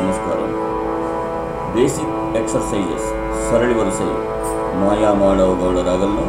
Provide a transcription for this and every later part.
నమస్కారం. Basic exercises సరళి వరుస మాయా మాడవ గౌడ రాగంలో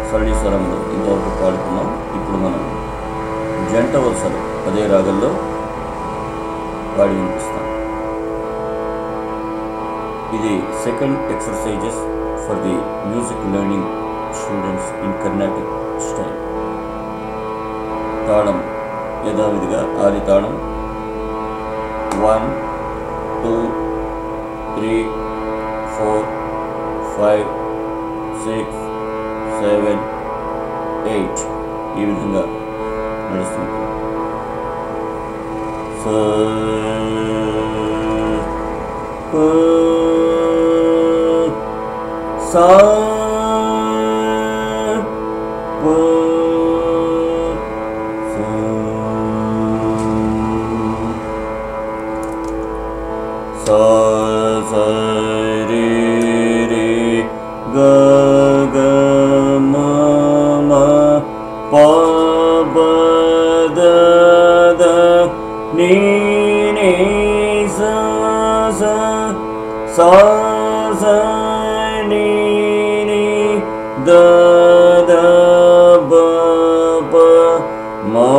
సరళి స్వరంలో ఇంతవరకు పాడుకున్నాం. ఇప్పుడు మనం జంట వరుసలు అదే రాగంలో పాడి వినిపిస్తాం. ఇది second exercises for the music learning students in Carnatic style. తాళం యథావిధిగా ఆది తాళం 1 2 3 4 5 6 7 8 ఈ విధంగా నడుస్తుంది. సా sa sa re re ga ga ma ma pa ba da da ni ni sa sa sa sa ni ni da da ba ba ma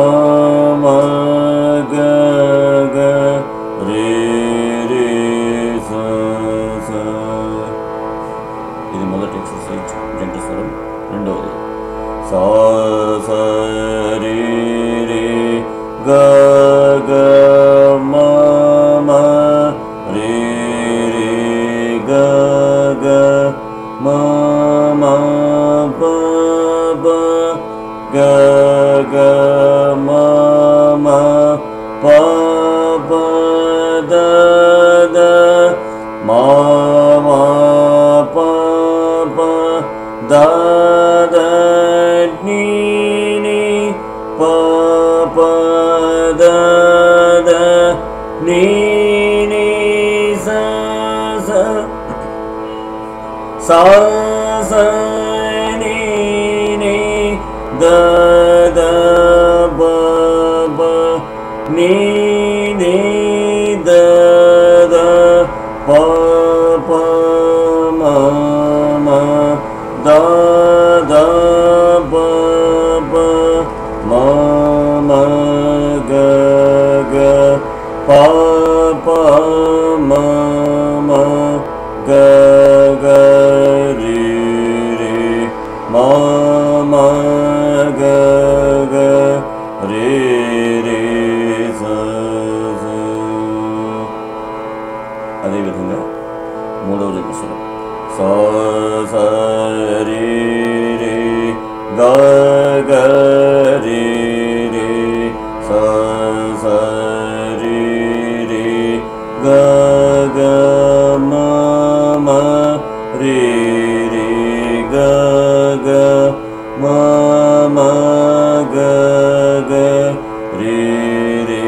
ma ga ga re. ఇది మొదటి exercise జంట స్వరం. రెండవది సా సా రే రే గా గా మా మా రే రే గా గా మా మా ప ప గా గా మా మా ప ప దా దా మా మా ప ప దా దా ని ని ప ప దా దా ని ని సా సా సా సా ని ని దా దా బ బ ని ని దా దా ప ప మ మ దా దా బ బ మ మ గ గ ప ప మ మ గ గ రి రి మ మ గ గ రి రి స స. అదేవిధంగా మూడవ జంట స్వరం సా సా రే రే గా గా రే రే సా సా రే రే గా గా మా మా రే రే గా గా మా మా గా గా రే రే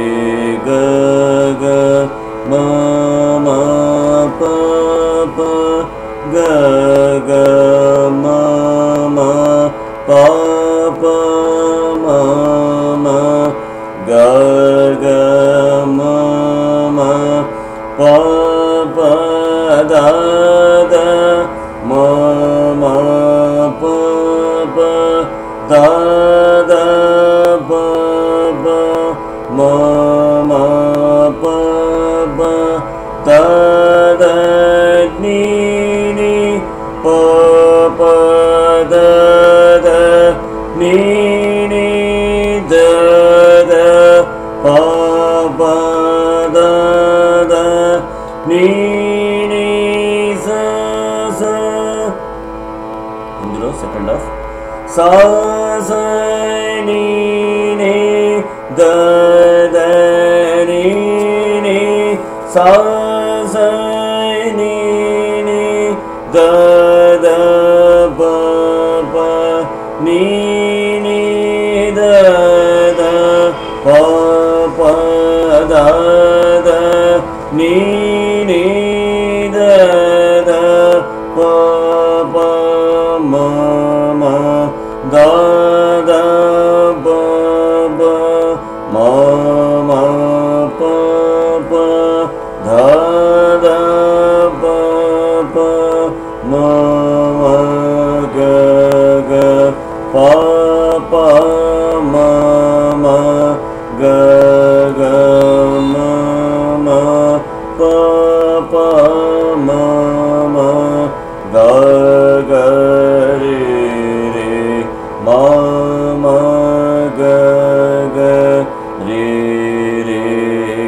గా గా మా మా ప ప గా గా మా మా ప ప మా మా గా గా మా మా ప ప దా దా మా మా ప ప దా దా బ బ మా మా ప ప దా దా ని ని ప ప దా దా ని ని దా దా ప ప దా దా ని ని సా సా. ఇందులో సెకండ్ హాఫ్ సా సా ని ని దా దా ని ని సా సా ని ని దా దా బ బ ని ని దా దా ప ప దా దా ని ని దా దా ప ప మ మ దా దా బ బ మ మ ప ప ధ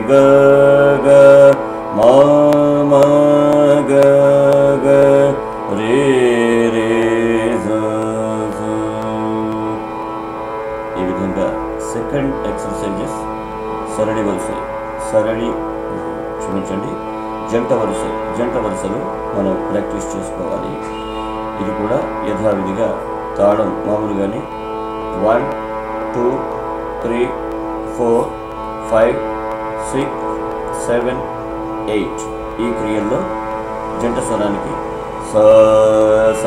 గ గ మా మా గ గ రే రే జ జ. ఈ విధంగా సెకండ్ ఎక్సర్సైజెస్ జంట వరుసలు మనం ప్రాక్టీస్ చేసుకోవాలి. ఇది కూడా యథావిధిగా తాళం మామూలుగానే 1 2 3 4 5 6 7 8 ఈ క్రియల్లో జంట స్వరానికి స స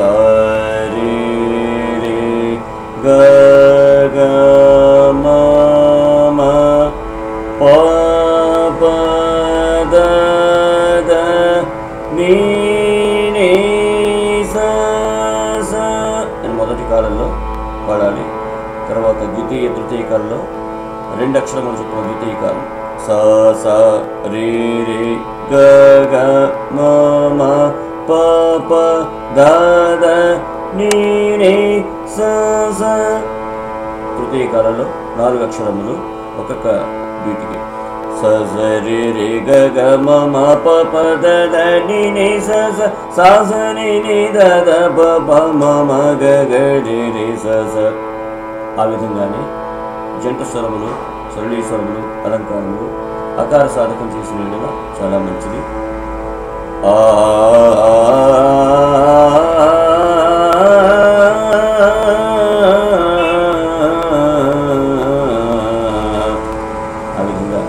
రే రే గ గ మ మ ప ప ద ద నీ నీ స స అని మొదటి కాలంలో పాడాలి. తర్వాత ద్వితీయ తృతీయ కాలంలో 2 అక్షరములు చొప్పున ద్వితీయ కాలం స స రే రే గ గ మ మ ప ప ద ద నీ నీ స స. తృతీయ కాలంలో 4 అక్షరములు ఒక్కొక్క బీటికి స స రే రే గ గ మ మ ప ప ద ద నీ నీ స స స స నీ నీ ద ద ప ప మ మ గ గ రే రే స స. ఆ విధంగానే జంట స్వరములు, సరళీ స్వరములు, అలంకారములు అకార సాధకం చేసిన చాలా మంచిది. ఆ విధంగా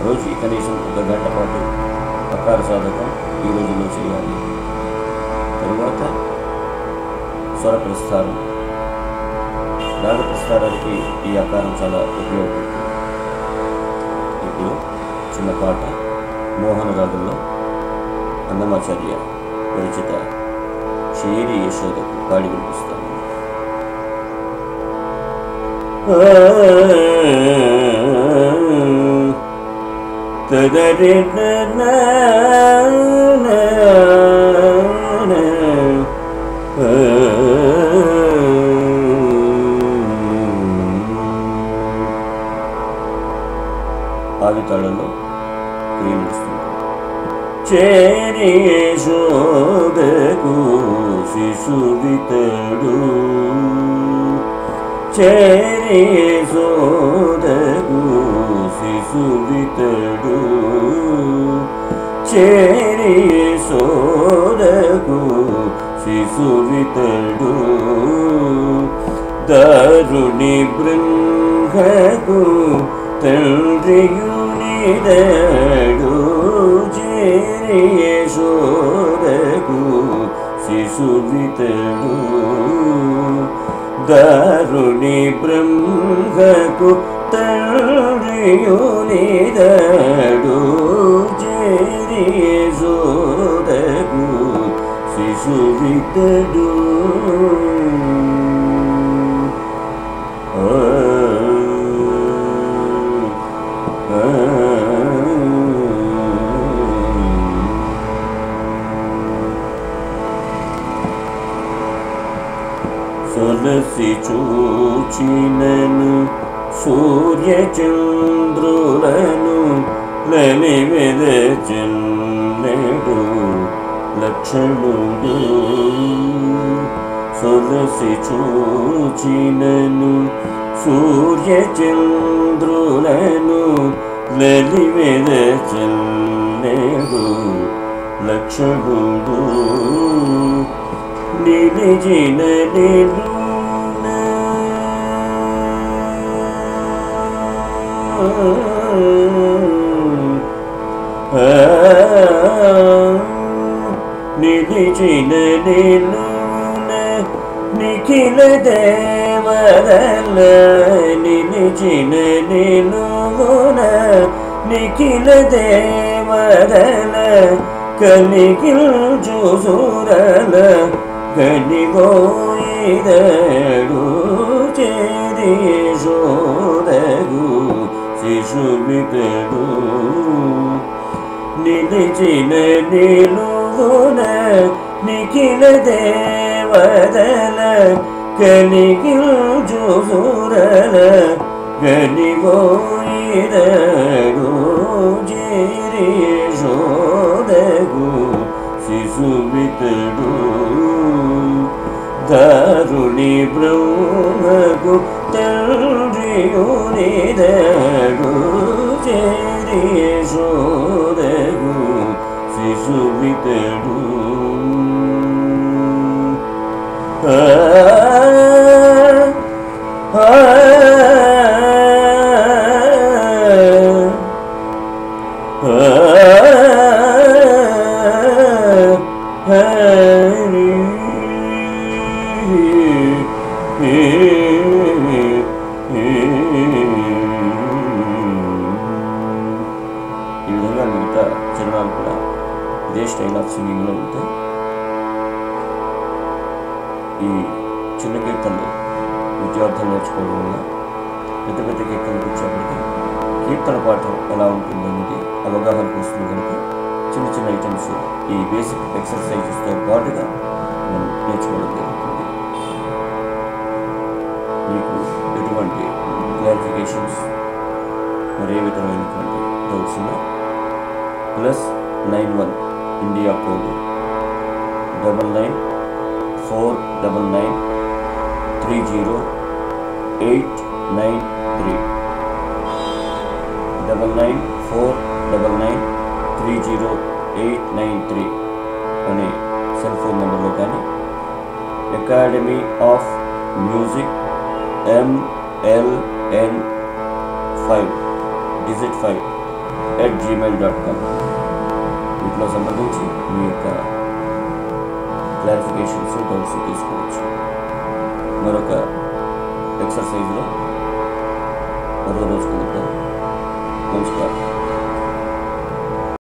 రోజుకి కనీసం 1 గంట పాటు అకార సాధకం ఈ రోజుల్లో చేయాలి. తరువాత స్వర ప్రస్థానం, రాగ ప్రస్థానానికి ఈ ఆకారం చాలా ఉపయోగపడుతుంది. ఇప్పుడు చిన్న పాట మోహన రాగంలో అన్నమాచార్య విరచిత చేరి యశోదకు పాడి వినిపిస్తాను. ఆది తాళంలో క్రియ నడుస్తుంది. చేరి యశోదకు శిశువితడు, చేరి యశోదకు శిశువితడు, చేరి యశోదకు శిశువితడు, దారుణి బృంహకు తండ్రియునిదడు, చేరి యశోదకు శిశువితడు, దారుణి బ్రహ్మకు తండ్రియునిదడు, చేరి యశోదకు శిశువితడు. సొలసి చూచినను సూర్యచంద్రులను లలివెదచెన్నెడు లక్షణుడు, సొలసి చూచినను సూర్యచంద్రులను లలివెదచెన్నెడు లక్షణుడు, నిలిచిన నిలున నిలిచిన నిలున నిఖిల దేవరల, నిలిచిన నిలున నిఖిల దేవరల, కలిగిల్చు సురల గనిగోయిదడు, చేరి యశోదకు శిశువితడు, నిలిచిన నిలువున నిఖిల దేవరల, కలిగిల్చు సురల గనిగోయిదడు, యశోదకు శిశువితడు ఈ విధంగా మిగతా చరణాలు కూడా ఇదే స్టైల్ ఆఫ్ సింగింగ్లో ఉంటాయి. ఈ చిన్న కీర్తనలు విద్యార్థులు నేర్చుకోవడం వల్ల పెద్ద పెద్ద కీర్తనకు వచ్చేప్పటికీ కీర్తన పాఠం ఎలా ఉంటుంది అనేది అవగాహనకు వస్తుంది కనుక చిన్న చిన్న ఐటమ్స్ ఈ బేసిక్ ఎక్సర్సైజెస్తో పాటుగా మనం నేర్చుకోవడం జరుగుతుంది. మీకు ఎటువంటి క్లారిఫికేషన్స్ మరి ఏ విధమైనటువంటి డౌట్స్ ఉన్నా +91 ఇండియా కోడ్ 9949930893 9949930893 అనే సెల్ ఫోన్ నెంబర్లో కానీ అకాడమీ ఆఫ్ మ్యూజిక్ MLN5 వీటిలో సంప్రదించి మీ యొక్క క్లారిఫికేషన్స్ డౌట్స్ తీసుకోవచ్చు. మరొక ఎక్సర్సైజ్లో మరో రోజు కలుద్దాం. నమస్కారం.